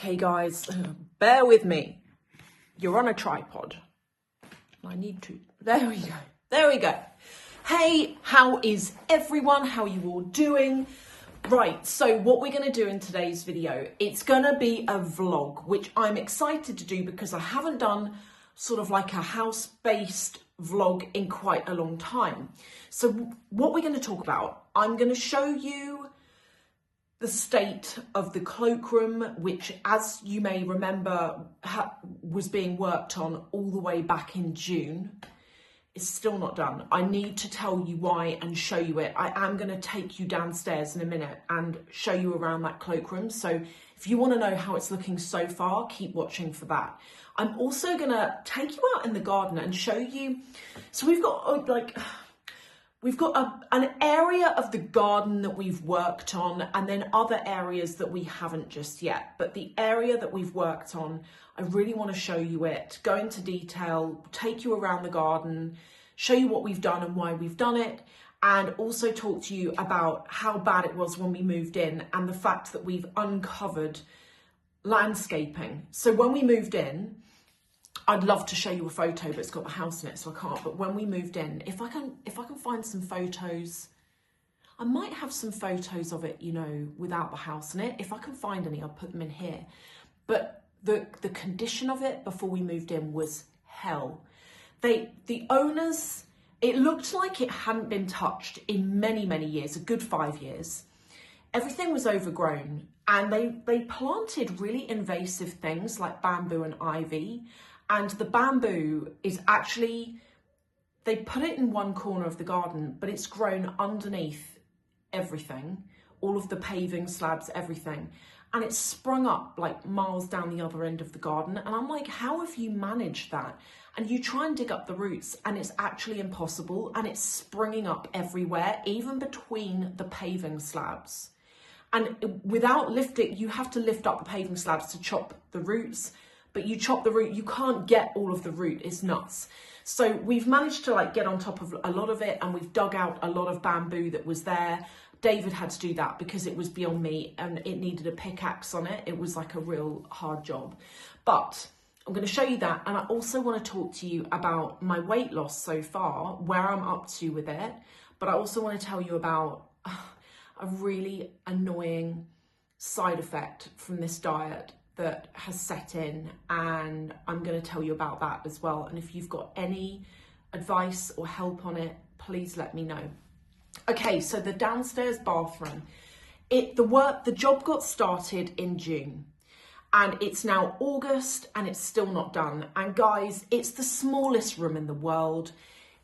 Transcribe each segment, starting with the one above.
Okay guys, bear with me. You're on a tripod. I need to, there we go. Hey, how is everyone? How are you all doing? Right, so what we're gonna do in today's video, it's gonna be a vlog, which I'm excited to do because I haven't done sort of like a house-based vlog in quite a long time. So what we're gonna talk about, I'm gonna show you the state of the cloakroom, which, as you may remember, was being worked on all the way back in June. It's still not done. I need to tell you why and show you it. I am going to take you downstairs in a minute and show you around that cloakroom. So if you want to know how it's looking so far, keep watching for that. I'm also going to take you out in the garden and show you. So we've got an area of the garden that we've worked on, and then other areas that we haven't just yet. But the area that we've worked on, I really want to show you it, go into detail, take you around the garden, show you what we've done and why we've done it, and also talk to you about how bad it was when we moved in and the fact that we've uncovered landscaping. So when we moved in, I'd love to show you a photo, but it's got the house in it, so I can't. But when we moved in, if I can find some photos, I might have some photos of it, you know, without the house in it. If I can find any, I'll put them in here. But the condition of it before we moved in was hell. The owners, it looked like it hadn't been touched in many, many years, a good 5 years. Everything was overgrown, and they planted really invasive things like bamboo and ivy. And the bamboo is actually, they put it in one corner of the garden, but it's grown underneath everything, all of the paving slabs, everything. And it's sprung up like miles down the other end of the garden. And I'm like, how have you managed that? And you try and dig up the roots and it's actually impossible. And it's springing up everywhere, even between the paving slabs. And without lifting, you have to lift up the paving slabs to chop the roots. But you chop the root, you can't get all of the root, it's nuts. So we've managed to like get on top of a lot of it, and we've dug out a lot of bamboo that was there. David had to do that because it was beyond me and it needed a pickaxe on it. It was like a real hard job. But I'm going to show you that, and I also want to talk to you about my weight loss so far, where I'm up to with it. But I also want to tell you about a really annoying side effect from this diet that has set in, and I'm going to tell you about that as well. And if you've got any advice or help on it, please let me know. Okay, so the downstairs bathroom, the job got started in June, and it's now August and it's still not done. And guys, it's the smallest room in the world.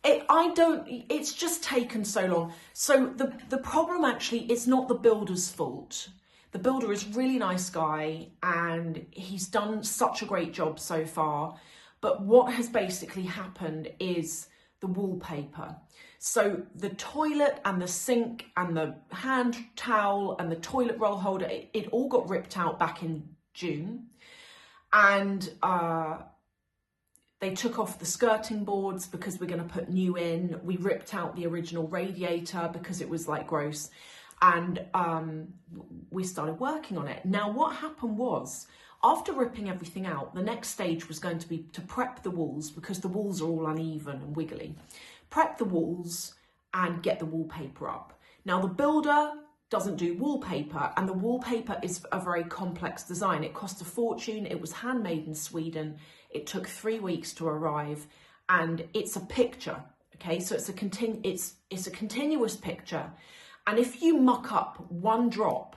It's just taken so long. So the problem actually, it's not the builder's fault. The builder is a really nice guy and he's done such a great job so far. But what has basically happened is the wallpaper. So the toilet and the sink and the hand towel and the toilet roll holder, it all got ripped out back in June. And they took off the skirting boards because we're going to put new in. We ripped out the original radiator because it was like gross. And we started working on it. Now, what happened was, after ripping everything out, the next stage was going to be to prep the walls, because the walls are all uneven and wiggly. Prep the walls and get the wallpaper up. Now, the builder doesn't do wallpaper, and the wallpaper is a very complex design. It cost a fortune. It was handmade in Sweden. It took 3 weeks to arrive, and it's a picture. Okay, so it's a continuous picture. And if you muck up one drop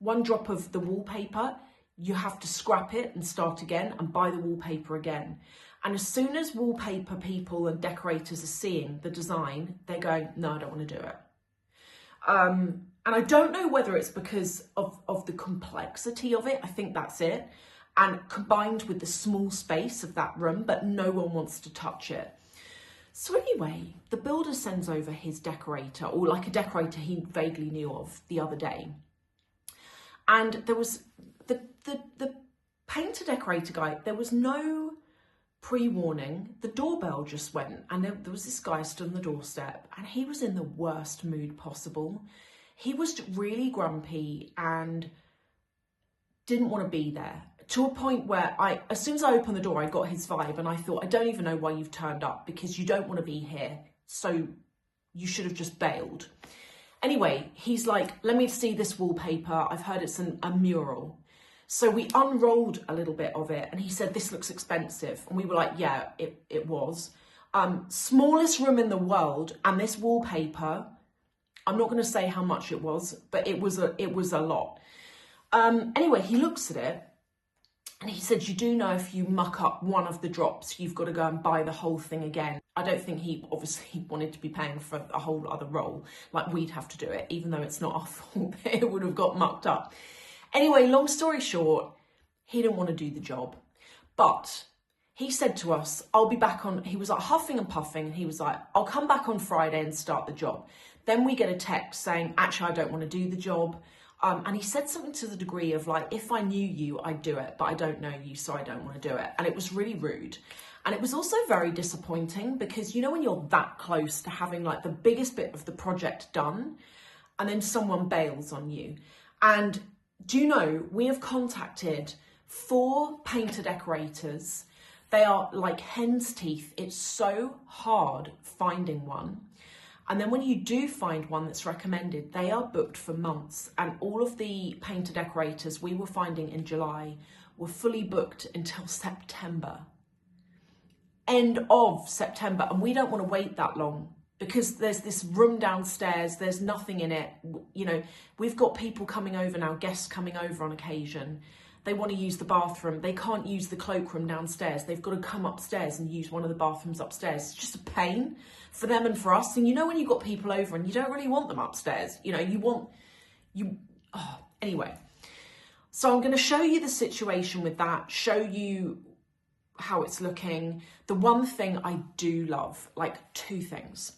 of the wallpaper, you have to scrap it and start again and buy the wallpaper again. And as soon as wallpaper people and decorators are seeing the design, they're going, no, I don't want to do it. And I don't know whether it's because of the complexity of it. I think that's it. And combined with the small space of that room, but no one wants to touch it. So anyway, the builder sends over his decorator, or like a decorator he vaguely knew of, the other day. And there was the painter decorator guy, there was no pre-warning. The doorbell just went, and there was this guy stood on the doorstep, and he was in the worst mood possible. He was really grumpy, and didn't want to be there, to a point where as soon as I opened the door, I got his vibe, and I thought, I don't even know why you've turned up, because you don't want to be here, so you should have just bailed. Anyway, he's like, let me see this wallpaper. I've heard it's a mural. So we unrolled a little bit of it, and he said, this looks expensive. And we were like, yeah, it was. Smallest room in the world, and this wallpaper, I'm not going to say how much it was, but it was a lot. Anyway, he looks at it, and he said, you do know if you muck up one of the drops, you've got to go and buy the whole thing again. I don't think he obviously wanted to be paying for a whole other roll, like we'd have to do it, even though it's not our fault that it would have got mucked up. Anyway, long story short, he didn't want to do the job. But he said to us, I'll be back on, he was like huffing and puffing, and he was like, I'll come back on Friday and start the job. Then we get a text saying, actually, I don't want to do the job. And he said something to the degree of like, if I knew you, I'd do it, but I don't know you, so I don't want to do it. And it was really rude. And it was also very disappointing, because, you know, when you're that close to having like the biggest bit of the project done, and then someone bails on you. And do you know, we have contacted 4 painter decorators. They are like hen's teeth. It's so hard finding one. And then when you do find one that's recommended, they are booked for months. And all of the painter decorators we were finding in July were fully booked until September. End of September. And we don't want to wait that long, because there's this room downstairs, there's nothing in it. You know, we've got people coming over now, guests coming over on occasion. They want to use the bathroom. They can't use the cloakroom downstairs. They've got to come upstairs and use one of the bathrooms upstairs. It's just a pain for them and for us. And you know, when you've got people over and you don't really want them upstairs, you know, anyway. So I'm going to show you the situation with that, show you how it's looking. The one thing I do love, like 2 things.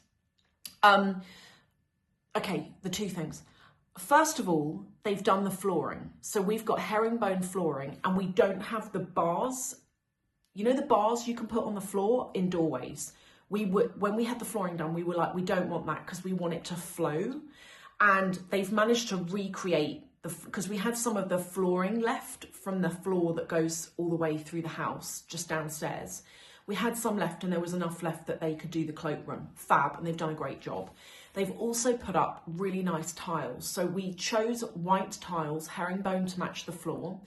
Okay, the 2 things. First of all, they've done the flooring. So we've got herringbone flooring, and we don't have the bars. You know, the bars you can put on the floor in doorways. When we had the flooring done, we were like, we don't want that, because we want it to flow. And they've managed to recreate because we had some of the flooring left from the floor that goes all the way through the house, just downstairs. We had some left, and there was enough left that they could do the cloakroom. Fab, and they've done a great job. They've also put up really nice tiles. So we chose white tiles, herringbone, to match the floor.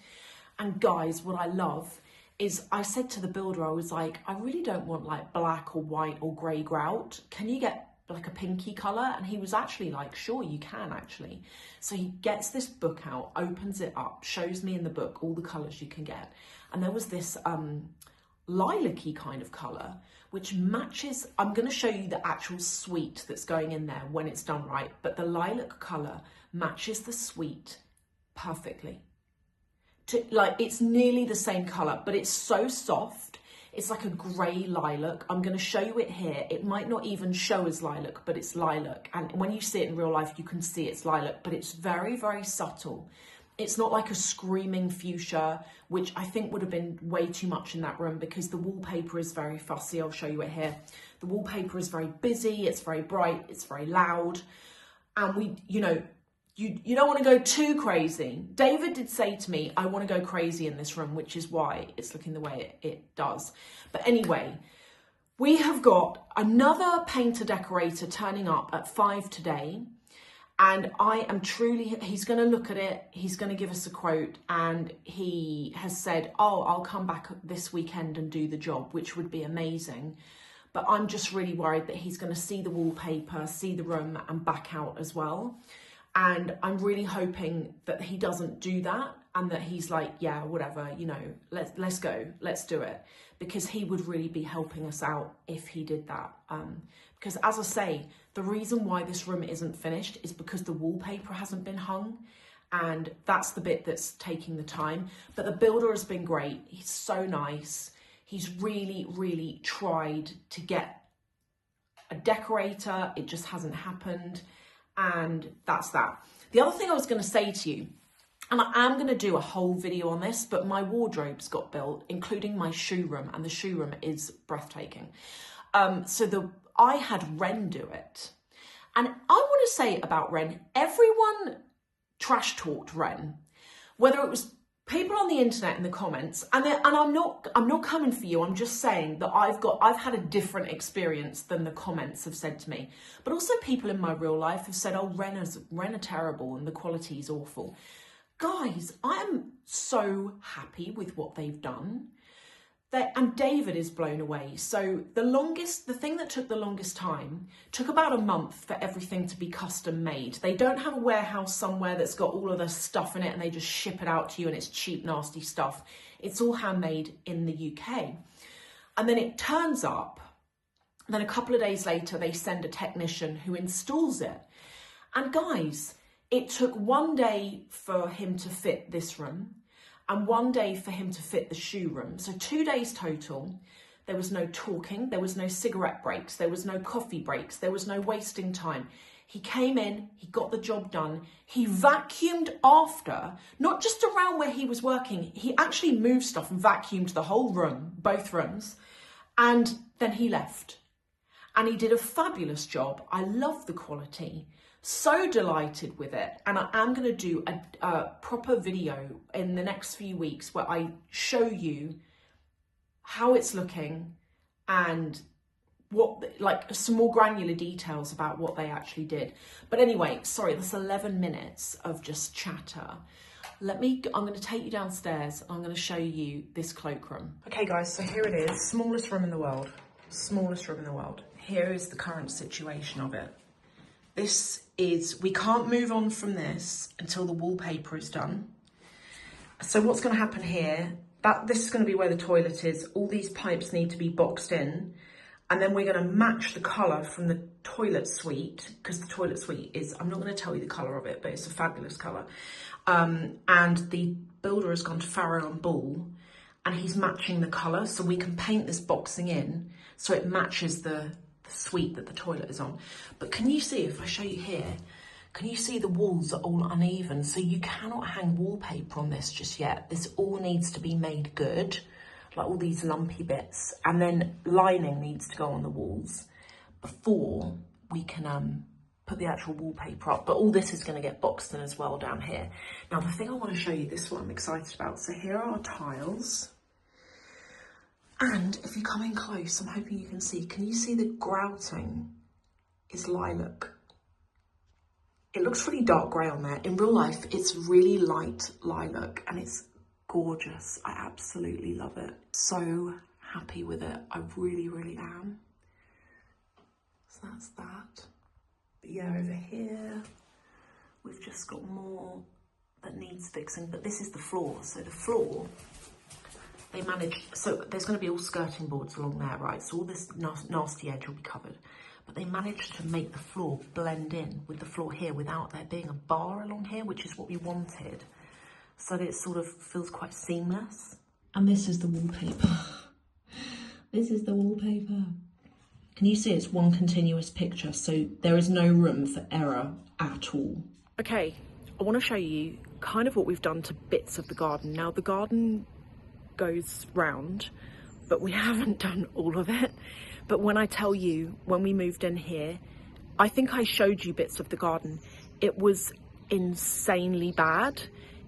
And guys, what I love is, I said to the builder, I was like, I really don't want like black or white or grey grout. Can you get like a pinky colour? And he was actually like, sure, you can actually. So he gets this book out, opens it up, shows me in the book all the colours you can get. And there was this lilac-y kind of colour, which matches, I'm going to show you the actual suite that's going in there when it's done right, but the lilac colour matches the suite perfectly. Like, it's nearly the same colour, but it's so soft. It's like a grey lilac. I'm going to show you it here. It might not even show as lilac, but it's lilac. And when you see it in real life, you can see it's lilac, but it's very, very subtle. It's not like a screaming fuchsia, which I think would have been way too much in that room, because the wallpaper is very fussy. I'll show you it here. The wallpaper is very busy. It's very bright. It's very loud. And you don't want to go too crazy. David did say to me, I want to go crazy in this room, which is why it's looking the way it does. But anyway, we have got another painter decorator turning up at 5 today. And I am truly, he's going to look at it. He's going to give us a quote. And he has said, oh, I'll come back this weekend and do the job, which would be amazing. But I'm just really worried that he's going to see the wallpaper, see the room, and back out as well. And I'm really hoping that he doesn't do that, and that he's like, yeah, whatever, let's go, let's do it. Because he would really be helping us out if he did that. Because as I say, the reason why this room isn't finished is because the wallpaper hasn't been hung. And that's the bit that's taking the time. But the builder has been great. He's so nice. He's really, really tried to get a decorator. It just hasn't happened. And that's that. The other thing I was going to say to you, and I am going to do a whole video on this, but my wardrobes got built, including my shoe room, and the shoe room is breathtaking. I had Ren do it. And I want to say about Ren, everyone trash talked Ren, whether it was people on the internet in the comments, and I'm not coming for you. I'm just saying that I've had a different experience than the comments have said to me. But also people in my real life have said, oh, Ren are terrible and the quality is awful. Guys, I am so happy with what they've done. And David is blown away. So the thing that took the longest time took about a month for everything to be custom made. They don't have a warehouse somewhere that's got all of the stuff in it and they just ship it out to you and it's cheap, nasty stuff. It's all handmade in the UK. And then it turns up, and then a couple of days later, they send a technician who installs it. And guys, it took 1 day for him to fit this room, and 1 day for him to fit the shoe room. So 2 days total. There was no talking, there was no cigarette breaks, there was no coffee breaks, there was no wasting time. He came in, he got the job done. He vacuumed after, not just around where he was working. He actually moved stuff and vacuumed the whole room, both rooms. And then he left. And he did a fabulous job. I love the quality. So delighted with it, and I am going to do a proper video in the next few weeks where I show you how it's looking and some more granular details about what they actually did. But anyway, sorry, that's 11 minutes of just chatter. I'm going to take you downstairs and I'm going to show you this cloakroom. Okay guys, so here it is, smallest room in the world. Here is the current situation of it. We can't move on from this until the wallpaper is done. So what's going to happen here, this is going to be where the toilet is. All these pipes need to be boxed in. And then we're going to match the colour from the toilet suite, because the toilet suite is, I'm not going to tell you the colour of it, but it's a fabulous colour. And the builder has gone to Farrow and Ball, and he's matching the colour. So we can paint this boxing in so it matches the suite that the toilet is on. But can you see, if I show you here, can you see the walls are all uneven? So you cannot hang wallpaper on this just yet. This all needs to be made good, like all these lumpy bits, and then lining needs to go on the walls before we can put the actual wallpaper up. But all this is going to get boxed in as well down here. Now the thing I want to show you, this is what I'm excited about. So here are our tiles. And if you come in close, I'm hoping you can you see the grouting is lilac? It looks really dark grey on there. In real life, it's really light lilac and it's gorgeous. I absolutely love it. So happy with it. I really, really am. So that's that. But yeah, over here, we've just got more that needs fixing, but this is the floor. So the floor, they managed, so there's going to be all skirting boards along there, right? So all this nasty edge will be covered. But they managed to make the floor blend in with the floor here without there being a bar along here, which is what we wanted. So that it sort of feels quite seamless. And this is the wallpaper. This is the wallpaper. Can you see it's one continuous picture? So there is no room for error at all. Okay, I want to show you kind of what we've done to bits of the garden. Now the garden goes round, but we haven't done all of it. But when I tell you, when we moved in here, I think I showed you bits of the garden. It was insanely bad.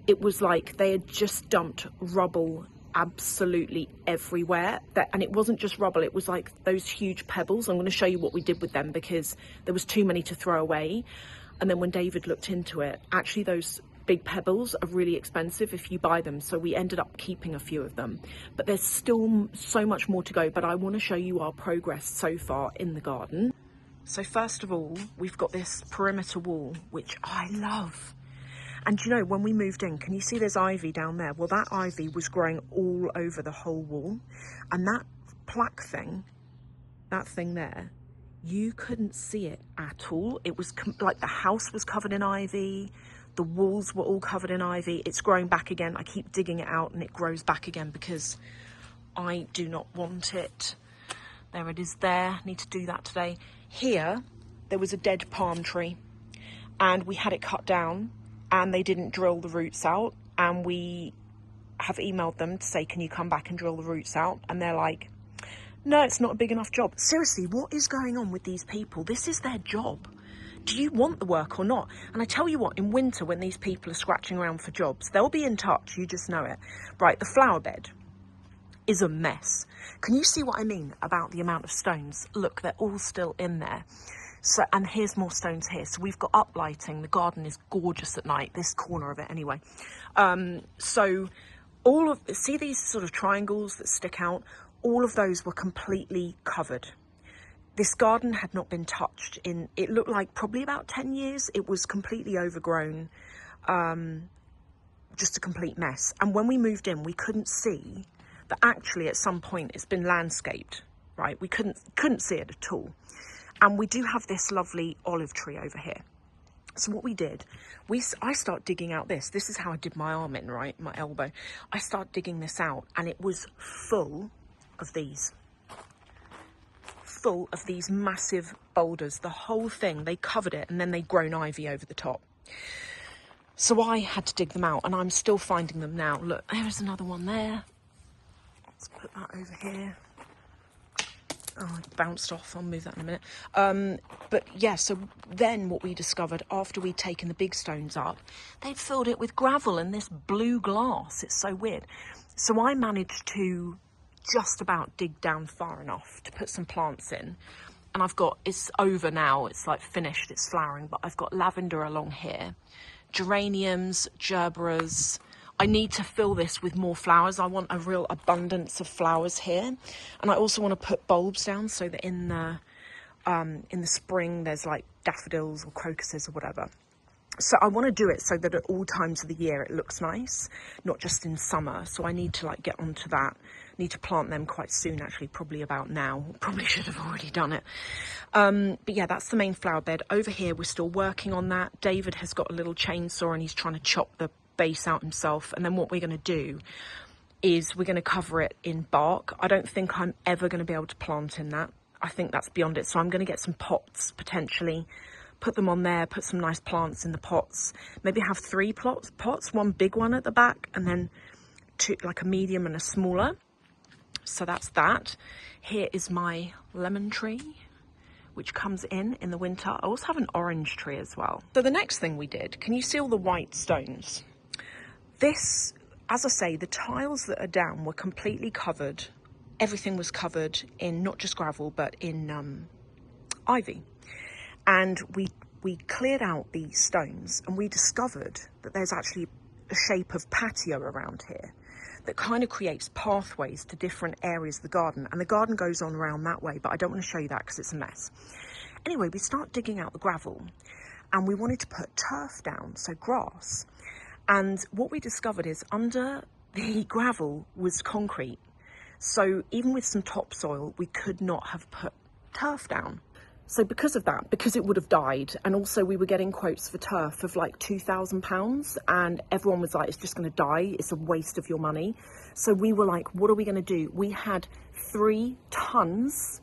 It was like they had just dumped rubble absolutely everywhere. And it wasn't just rubble, it was like those huge pebbles. I'm going to show you what we did with them because there was too many to throw away. And then when David looked into it, actually those big pebbles are really expensive if you buy them, so we ended up keeping a few of them. But there's still so much more to go, but I want to show you our progress so far in the garden. So first of all, we've got this perimeter wall, which I love. And you know, when we moved in, can you see there's ivy down there? Well, that ivy was growing all over the whole wall. And that plaque thing, that thing there, you couldn't see it at all. It was like the house was covered in ivy. The walls were all covered in ivy. It's growing back again. I keep digging it out and it grows back again because I do not want it. There it is there. Need to do that today. Here, there was a dead palm tree and we had it cut down and they didn't drill the roots out. And we have emailed them to say, can you come back and drill the roots out? And they're like, no, it's not a big enough job. Seriously, what is going on with these people? This is their job. Do you want the work or not? And I tell you what, in winter, when these people are scratching around for jobs, they'll be in touch, you just know it. Right, the flower bed is a mess. Can you see what I mean about the amount of stones? Look, they're all still in there. So, and here's more stones here. So we've got uplighting. The garden is gorgeous at night, this corner of it anyway. So all of, see these sort of triangles that stick out? All of those were completely covered. This garden had not been touched in, it looked like probably about 10 years. It was completely overgrown, just a complete mess. And when we moved in, we couldn't see that actually at some point it's been landscaped, right? We couldn't see it at all. And we do have this lovely olive tree over here. So what we did, I start digging out this. This is how I did my arm in, right? My elbow. I start digging this out and it was full of these massive boulders. The whole thing, they covered it and then they'd grown ivy over the top. So I had to dig them out and I'm still finding them now. Look, there's another one there. Let's put that over here. Oh, it bounced off. I'll move that in a minute. But yeah, so then what we discovered after we'd taken the big stones up, they'd filled it with gravel and this blue glass. It's so weird. So I managed to just about dig down far enough to put some plants in. And I've got, it's over now. It's like finished. It's flowering, but I've got lavender along here, geraniums, gerberas. I need to fill this with more flowers. I want a real abundance of flowers here. And I also want to put bulbs down so that in the spring there's like daffodils or crocuses or whatever. So I want to do it so that at all times of the year it looks nice, not just in summer. So I need to like get onto that. Need to plant them quite soon, actually, probably about now. Probably should have already done it. But yeah, that's the main flower bed. Over here, we're still working on that. David has got a little chainsaw and he's trying to chop the base out himself. And then what we're going to do is we're going to cover it in bark. I don't think I'm ever going to be able to plant in that. I think that's beyond it. So I'm going to get some pots potentially, put them on there, put some nice plants in the pots. Maybe have 3 pots, one big one at the back and then 2, like a medium and a smaller. So that's that. Here is my lemon tree, which comes in the winter. I also have an orange tree as well. So the next thing we did, can you see all the white stones? This, as I say, the tiles that are down were completely covered. Everything was covered in not just gravel, but in ivy. And we cleared out these stones and we discovered that there's actually a shape of patio around here that kind of creates pathways to different areas of the garden. And the garden goes on around that way, but I don't want to show you that because it's a mess. Anyway, we start digging out the gravel and we wanted to put turf down, so grass. And what we discovered is under the gravel was concrete. So even with some topsoil, we could not have put turf down. So because of that, because it would have died, and also we were getting quotes for turf of like £2,000 and everyone was like, it's just going to die. It's a waste of your money. So we were like, what are we going to do? We had 3 tons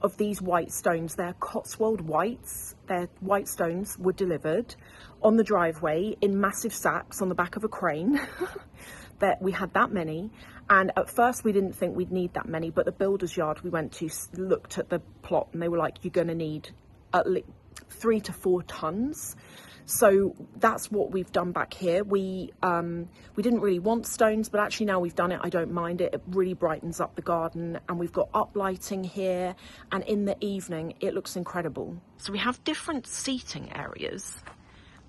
of these white stones. They're Cotswold whites. Their white stones were delivered on the driveway in massive sacks on the back of a crane. That we had that many, and at first we didn't think we'd need that many, but the builder's yard we went to looked at the plot and they were like, you're going to need at least 3 to 4 tons. So that's what we've done back here. We didn't really want stones, but actually now we've done it, I don't mind it. It really brightens up the garden, and we've got uplighting here, and in the evening it looks incredible. So we have different seating areas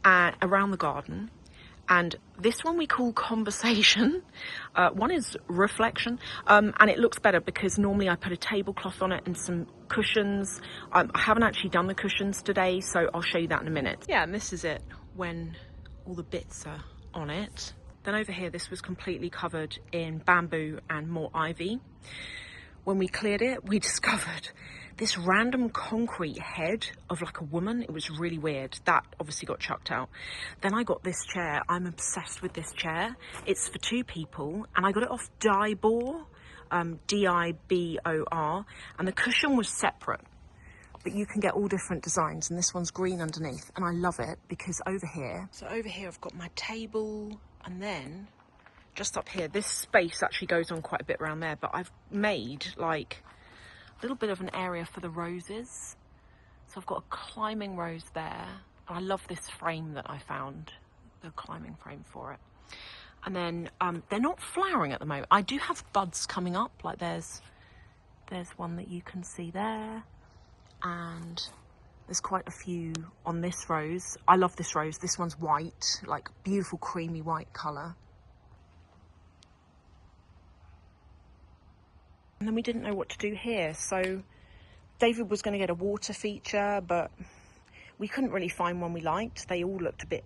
around the garden. And this one we call conversation. One is reflection. And it looks better because normally I put a tablecloth on it and some cushions. I haven't actually done the cushions today, so I'll show you that in a minute. Yeah, and this is it when all the bits are on it. Then over here, this was completely covered in bamboo and more ivy. When we cleared it, we discovered this random concrete head of like a woman. It was really weird. That obviously got chucked out. Then I got this chair. I'm obsessed with this chair. It's for 2 people and I got it off Dibor, D-I-B-O-R, and the cushion was separate. But you can get all different designs, and this one's green underneath, and I love it because over here, so over here I've got my table, and then just up here, this space actually goes on quite a bit around there, but I've made like a little bit of an area for the roses. So I've got a climbing rose there. And I love this frame that I found, the climbing frame for it. And then they're not flowering at the moment. I do have buds coming up, like there's one that you can see there. And there's quite a few on this rose. I love this rose. This one's white, like beautiful creamy white colour. And then we didn't know what to do here. So David was going to get a water feature, but we couldn't really find one we liked. They all looked a bit,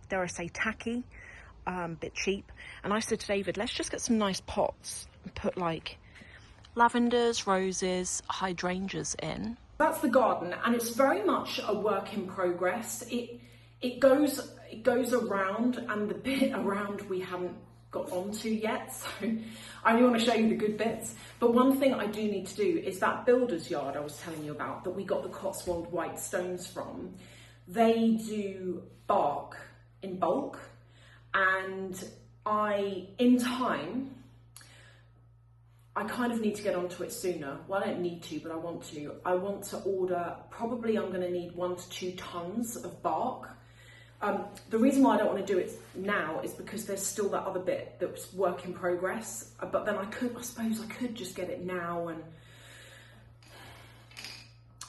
dare I say, tacky, a bit cheap. And I said to David, let's just get some nice pots and put like lavenders, roses, hydrangeas in. That's the garden, and it's very much a work in progress. It goes around, and the bit around we haven't got onto yet, so I only want to show you the good bits. But one thing I do need to do is that builder's yard I was telling you about that we got the Cotswold white stones from. They do bark in bulk, and in time, I kind of need to get onto it sooner. Well, I don't need to, but I want to. I want to order, probably I'm going to need 1 to 2 tons of bark. The reason why I don't want to do it now is because there's still that other bit that's work in progress. But then I suppose I could just get it now, and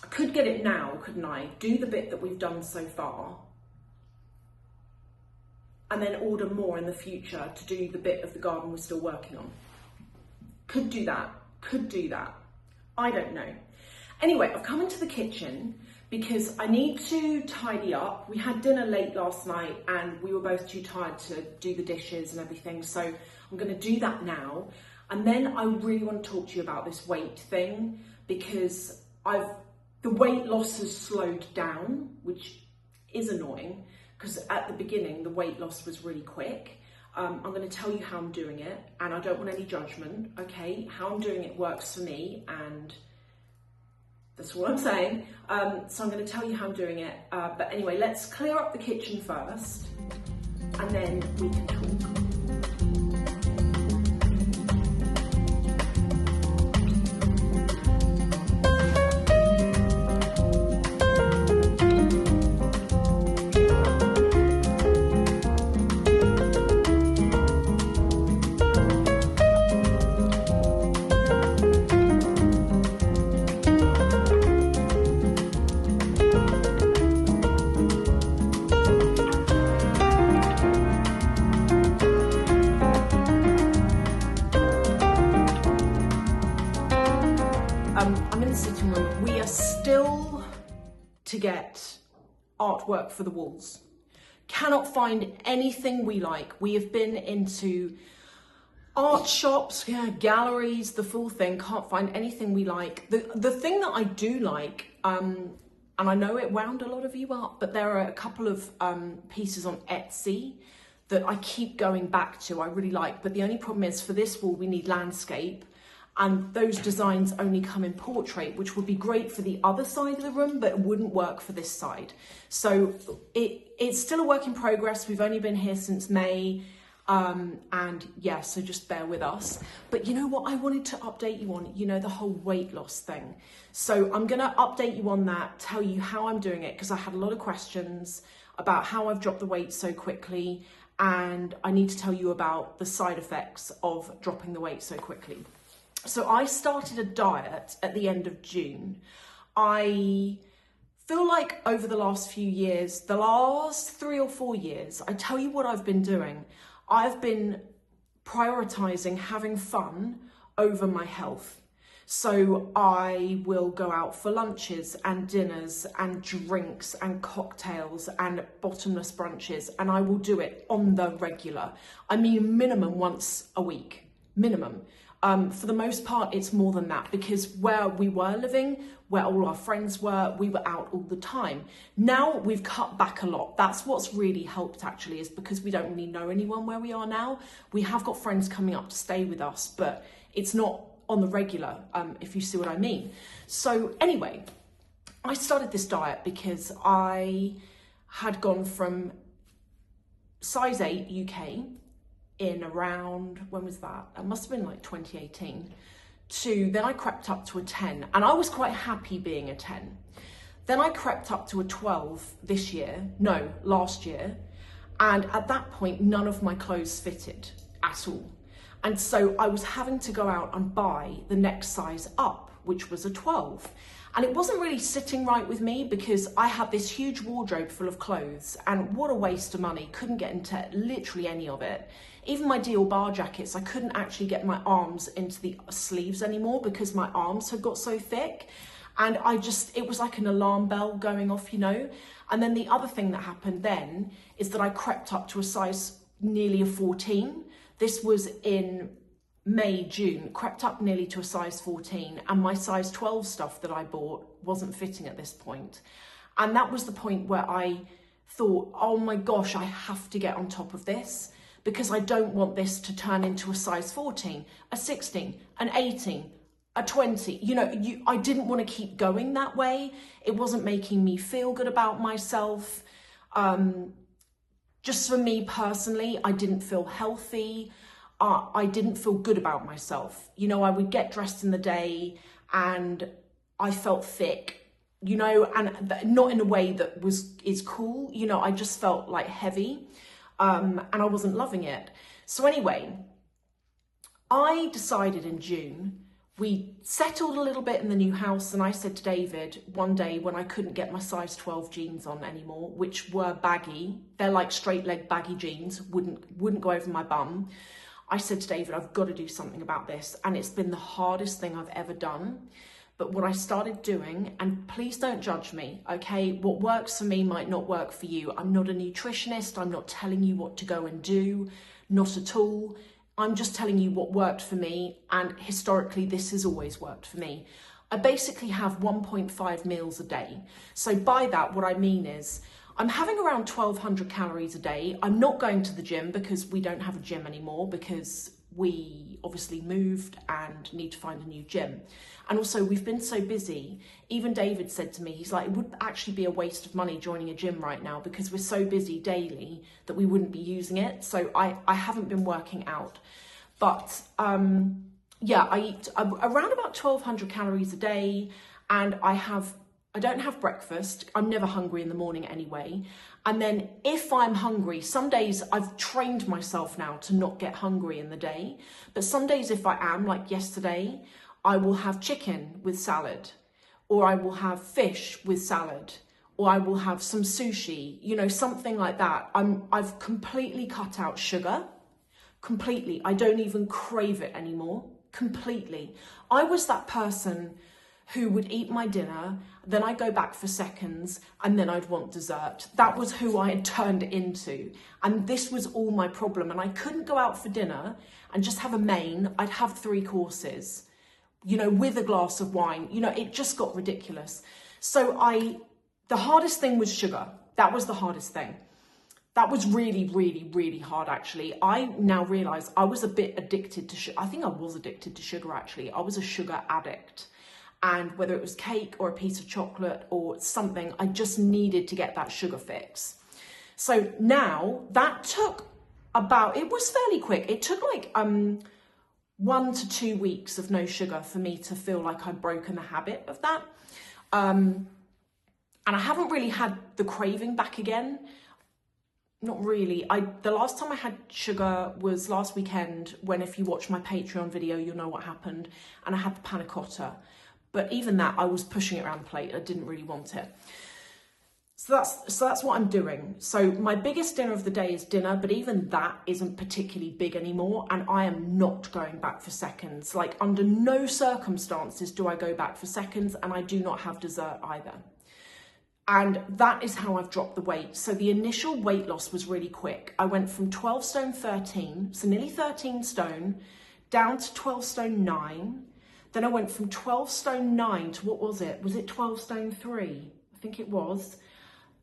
I could get it now, couldn't I? Do the bit that we've done so far, and then order more in the future to do the bit of the garden we're still working on. Could do that, I don't know. Anyway, I've come into the kitchen because I need to tidy up. We had dinner late last night and we were both too tired to do the dishes and everything. So I'm gonna do that now. And then I really want to talk to you about this weight thing, because the weight loss has slowed down, which is annoying, because at the beginning, the weight loss was really quick. I'm going to tell you how I'm doing it, and I don't want any judgment, okay? How I'm doing it works for me, and that's all I'm saying. So I'm going to tell you how I'm doing it. But anyway, let's clear up the kitchen first, and then we can talk. I'm in the sitting room. We are still to get artwork for the walls. Cannot find anything we like. We have been into art shops, galleries, the full thing. Can't find anything we like. The thing that I do like, and I know it wound a lot of you up, but there are a couple of pieces on Etsy that I keep going back to, I really like. But the only problem is, for this wall, we need landscape. And those designs only come in portrait, which would be great for the other side of the room, but it wouldn't work for this side. So it's still a work in progress. We've only been here since May. And yeah, so just bear with us. But you know what I wanted to update you on? You know, the whole weight loss thing. So I'm going to update you on that, tell you how I'm doing it, because I had a lot of questions about how I've dropped the weight so quickly. And I need to tell you about the side effects of dropping the weight so quickly. So I started a diet at the end of June. I feel like over the last few years, the last 3 or 4 years, I tell you what I've been doing. I've been prioritizing having fun over my health. So I will go out for lunches and dinners and drinks and cocktails and bottomless brunches, and I will do it on the regular. I mean, minimum once a week, minimum. For the most part, it's more than that, because where we were living, where all our friends were, we were out all the time. Now we've cut back a lot. That's what's really helped, actually, is because we don't really know anyone where we are now. We have got friends coming up to stay with us, but it's not on the regular, if you see what I mean. So anyway, I started this diet because I had gone from size 8 UK in around, when was that? It must have been like 2018, then I crept up to a 10, and I was quite happy being a 10. Then I crept up to a 12 this year, no, last year. And at that point, none of my clothes fitted at all. And so I was having to go out and buy the next size up, which was a 12. And it wasn't really sitting right with me because I had this huge wardrobe full of clothes, and what a waste of money. Couldn't get into literally any of it. Even my deal bar jackets, I couldn't actually get my arms into the sleeves anymore because my arms had got so thick. And it was like an alarm bell going off, you know. And then the other thing that happened then is that I crept up to a size nearly a 14. This was in May, June, crept up nearly to a size 14, and my size 12 stuff that I bought wasn't fitting at this point. And that was the point where I thought, oh my gosh, I have to get on top of this because I don't want this to turn into a size 14, a 16, an 18, a 20. You know, I didn't want to keep going that way. It wasn't making me feel good about myself. Just for me personally, I didn't feel healthy. I didn't feel good about myself. You know, I would get dressed in the day and I felt thick, you know, and not in a way that is cool. You know, I just felt like heavy, and I wasn't loving it. So anyway, I decided in June, we settled a little bit in the new house, and I said to David one day when I couldn't get my size 12 jeans on anymore, which were baggy, they're like straight leg baggy jeans, wouldn't go over my bum. I said to David, I've got to do something about this. And it's been the hardest thing I've ever done. But what I started doing, and please don't judge me, okay? What works for me might not work for you. I'm not a nutritionist. I'm not telling you what to go and do, not at all. I'm just telling you what worked for me. And historically, this has always worked for me. I basically have 1.5 meals a day. So by that, what I mean is, I'm having around 1,200 calories a day. I'm not going to the gym because we don't have a gym anymore because we obviously moved and need to find a new gym. And also we've been so busy. Even David said to me, he's like, it would actually be a waste of money joining a gym right now because we're so busy daily that we wouldn't be using it. So I haven't been working out. But yeah, I eat around about 1,200 calories a day, and I don't have breakfast. I'm never hungry in the morning anyway. And then if I'm hungry, some days I've trained myself now to not get hungry in the day. But some days if I am, like yesterday, I will have chicken with salad, or I will have fish with salad, or I will have some sushi, you know, something like that. I've completely cut out sugar, completely. I don't even crave it anymore, completely. I was that person who would eat my dinner, then I'd go back for seconds, and then I'd want dessert. That was who I had turned into. And this was all my problem. And I couldn't go out for dinner and just have a main. I'd have 3 courses, you know, with a glass of wine. You know, it just got ridiculous. So the hardest thing was sugar. That was the hardest thing. That was really, really, really hard, actually. I now realise I was a bit addicted to sugar. I think I was addicted to sugar, actually. I was a sugar addict. And whether it was cake or a piece of chocolate or something, I just needed to get that sugar fix. So now that took it was fairly quick. It took like 1 to 2 weeks of no sugar for me to feel like I'd broken the habit of that. And I haven't really had the craving back again. Not really. The last time I had sugar was last weekend when, if you watch my Patreon video, you'll know what happened. And I had the panna cotta. But even that, I was pushing it around the plate. I didn't really want it. So that's what I'm doing. So my biggest dinner of the day is dinner, but even that isn't particularly big anymore. And I am not going back for seconds. Like, under no circumstances do I go back for seconds, and I do not have dessert either. And that is how I've dropped the weight. So the initial weight loss was really quick. I went from 12 stone 13, so nearly 13 stone, down to 12 stone 9. Then I went from 12 stone 9 to, what was it? Was it 12 stone 3? I think it was.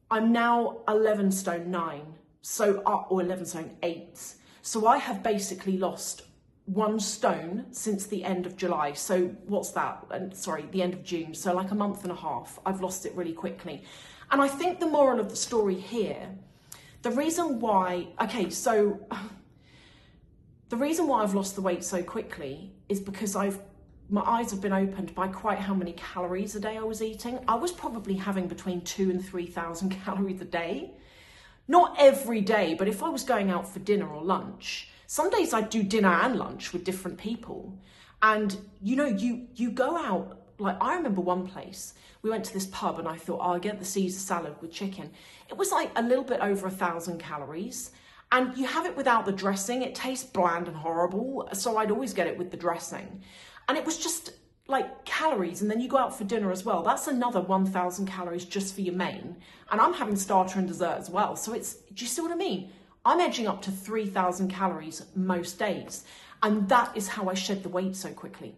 I'm now 11 stone 9, or 11 stone 8. So I have basically lost 1 stone since the end of July. So what's that? Sorry, the end of June. So like a month and a half. I've lost it really quickly. And I think the moral of the story here, the reason why I've lost the weight so quickly is because I've my eyes have been opened by quite how many calories a day I was eating. I was probably having between 2,000 and 3,000 calories a day. Not every day, but if I was going out for dinner or lunch, some days I'd do dinner and lunch with different people. And you know, you go out, like I remember one place, we went to this pub and I thought, oh, I'll get the Caesar salad with chicken. It was like a little bit over 1,000 calories. And you have it without the dressing. It tastes bland and horrible. So I'd always get it with the dressing. And it was just like calories. And then you go out for dinner as well. That's another 1,000 calories just for your main. And I'm having starter and dessert as well. So it's, do you see what I mean? I'm edging up to 3,000 calories most days. And that is how I shed the weight so quickly.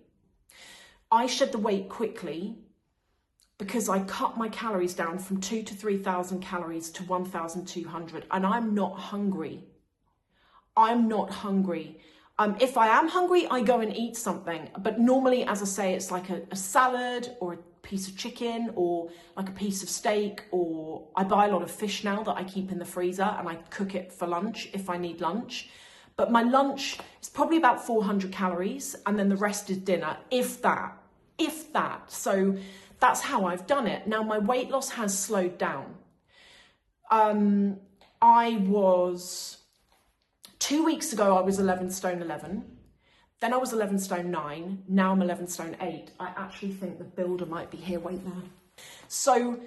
I shed the weight quickly because I cut my calories down from 2,000 to 3,000 calories to 1,200. And I'm not hungry. I'm not hungry. If I am hungry, I go and eat something. But normally, as I say, it's like a salad or a piece of chicken or like a piece of steak, or I buy a lot of fish now that I keep in the freezer and I cook it for lunch if I need lunch. But my lunch is probably about 400 calories and then the rest is dinner, if that. So that's how I've done it. Now my weight loss has slowed down. I was... 2 weeks ago, I was 11 stone 11. Then I was 11 stone 9. Now I'm 11 stone 8. I actually think the builder might be here. Wait there. So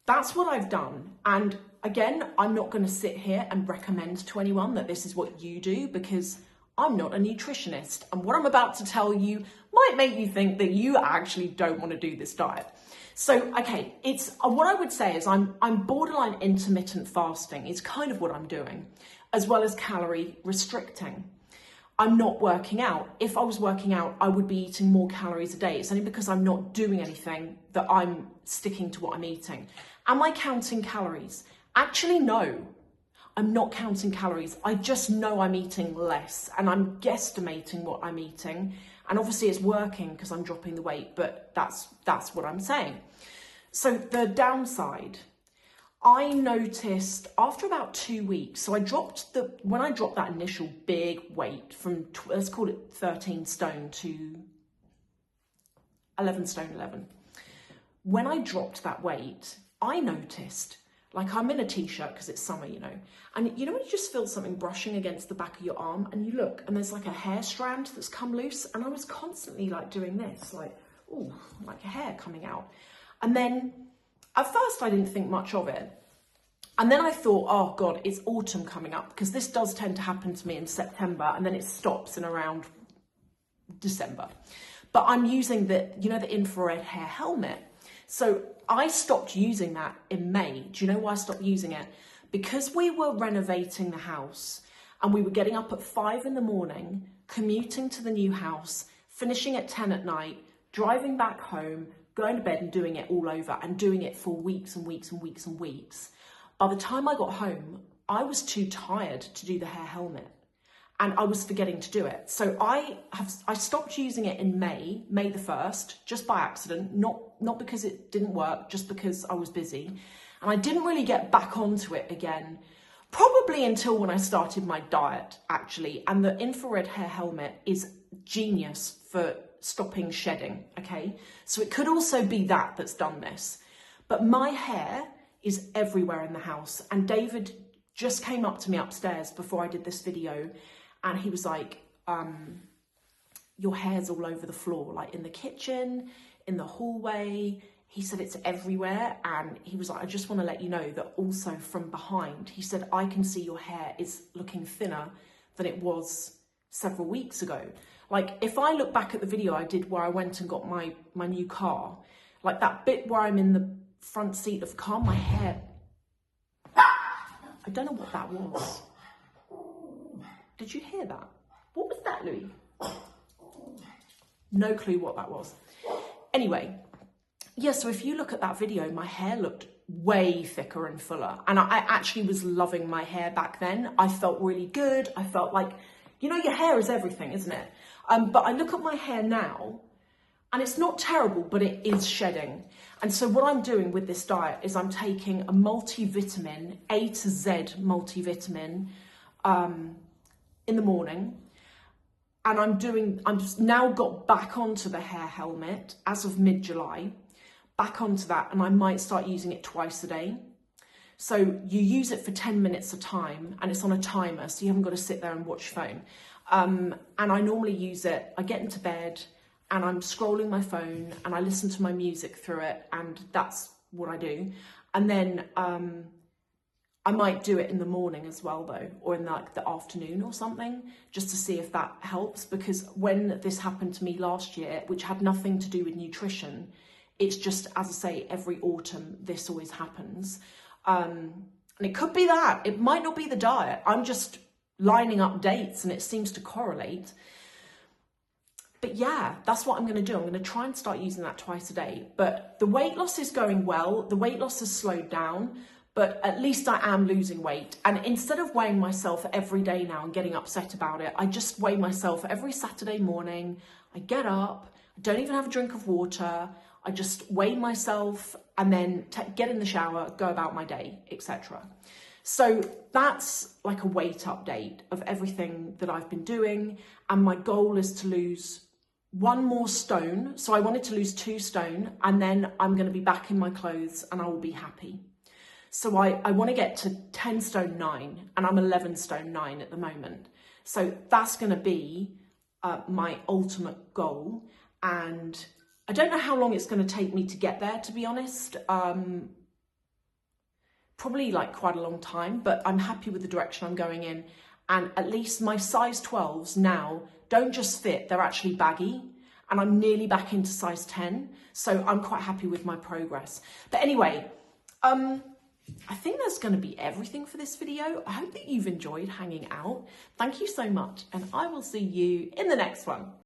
that's what I've done. And again, I'm not going to sit here and recommend to anyone that this is what you do, because I'm not a nutritionist. And what I'm about to tell you might make you think that you actually don't want to do this diet. So, okay, it's what I would say is I'm borderline intermittent fasting. It's kind of what I'm doing, as well as calorie restricting. I'm not working out. If I was working out, I would be eating more calories a day. It's only because I'm not doing anything that I'm sticking to what I'm eating. Am I counting calories? Actually, no. I'm not counting calories. I just know I'm eating less and I'm guesstimating what I'm eating. And obviously it's working because I'm dropping the weight, but that's what I'm saying. So the downside, I noticed after about 2 weeks, so when I dropped that initial big weight from, let's call it 13 stone to 11 stone 11. When I dropped that weight, I noticed, like I'm in a t-shirt because it's summer, you know, and you know when you just feel something brushing against the back of your arm and you look and there's like a hair strand that's come loose, and I was constantly like doing this, like, ooh, like hair coming out. And then at first I didn't think much of it. And then I thought, oh God, it's autumn coming up, because this does tend to happen to me in September and then it stops in around December. But I'm using the infrared hair helmet. So I stopped using that in May. Do you know why I stopped using it? Because we were renovating the house and we were getting up at 5 in the morning, commuting to the new house, finishing at 10 at night, driving back home, going to bed and doing it all over, and doing it for weeks and weeks and weeks and weeks. By the time I got home, I was too tired to do the hair helmet and I was forgetting to do it. So I stopped using it in May the 1st, just by accident, not because it didn't work, just because I was busy. And I didn't really get back onto it again, probably until when I started my diet, actually. And the infrared hair helmet is genius for stopping shedding, okay? So it could also be that that's done this. But my hair is everywhere in the house. And David just came up to me upstairs before I did this video, and he was like, your hair's all over the floor, like in the kitchen, in the hallway. He said it's everywhere. And he was like, I just want to let you know that also from behind, he said, I can see your hair is looking thinner than it was several weeks ago. Like if I look back at the video I did where I went and got my new car, like that bit where I'm in the front seat of the car, my hair, I don't know what that was. Did you hear that? What was that, Louis? No clue what that was. Anyway, yeah, so if you look at that video, my hair looked way thicker and fuller. And I actually was loving my hair back then. I felt really good. I felt like, you know, your hair is everything, isn't it? But I look at my hair now and it's not terrible, but it is shedding. And so what I'm doing with this diet is I'm taking a multivitamin, A to Z multivitamin, in the morning. And I'm just now got back onto the hair helmet as of mid-July, back onto that, and I might start using it twice a day. So you use it for 10 minutes a time, and it's on a timer, so you haven't got to sit there and watch phone. And I normally use it, I get into bed and I'm scrolling my phone and I listen to my music through it, and that's what I do. And then I might do it in the morning as well though, or in like the afternoon or something, just to see if that helps. Because when this happened to me last year, which had nothing to do with nutrition, it's just, as I say, every autumn, this always happens. And it could be that, it might not be the diet. I'm just lining up dates and it seems to correlate. But yeah, that's what I'm going to do. I'm going to try and start using that twice a day. But the weight loss is going well. The weight loss has slowed down, but at least I am losing weight. And instead of weighing myself every day now and getting upset about it, I just weigh myself every Saturday morning. I get up, I don't even have a drink of water. I just weigh myself and then get in the shower, go about my day, etc. So that's like a weight update of everything that I've been doing. And my goal is to lose 1 more stone. So I wanted to lose 2 stone, and then I'm going to be back in my clothes and I will be happy. So I want to get to 10 stone 9, and I'm 11 stone 9 at the moment. So that's going to be my ultimate goal. And I don't know how long it's going to take me to get there, to be honest. Probably like quite a long time, but I'm happy with the direction I'm going in. And at least my size 12s now don't just fit, they're actually baggy. And I'm nearly back into size 10. So I'm quite happy with my progress. But anyway, I think that's going to be everything for this video. I hope that you've enjoyed hanging out. Thank you so much, and I will see you in the next one.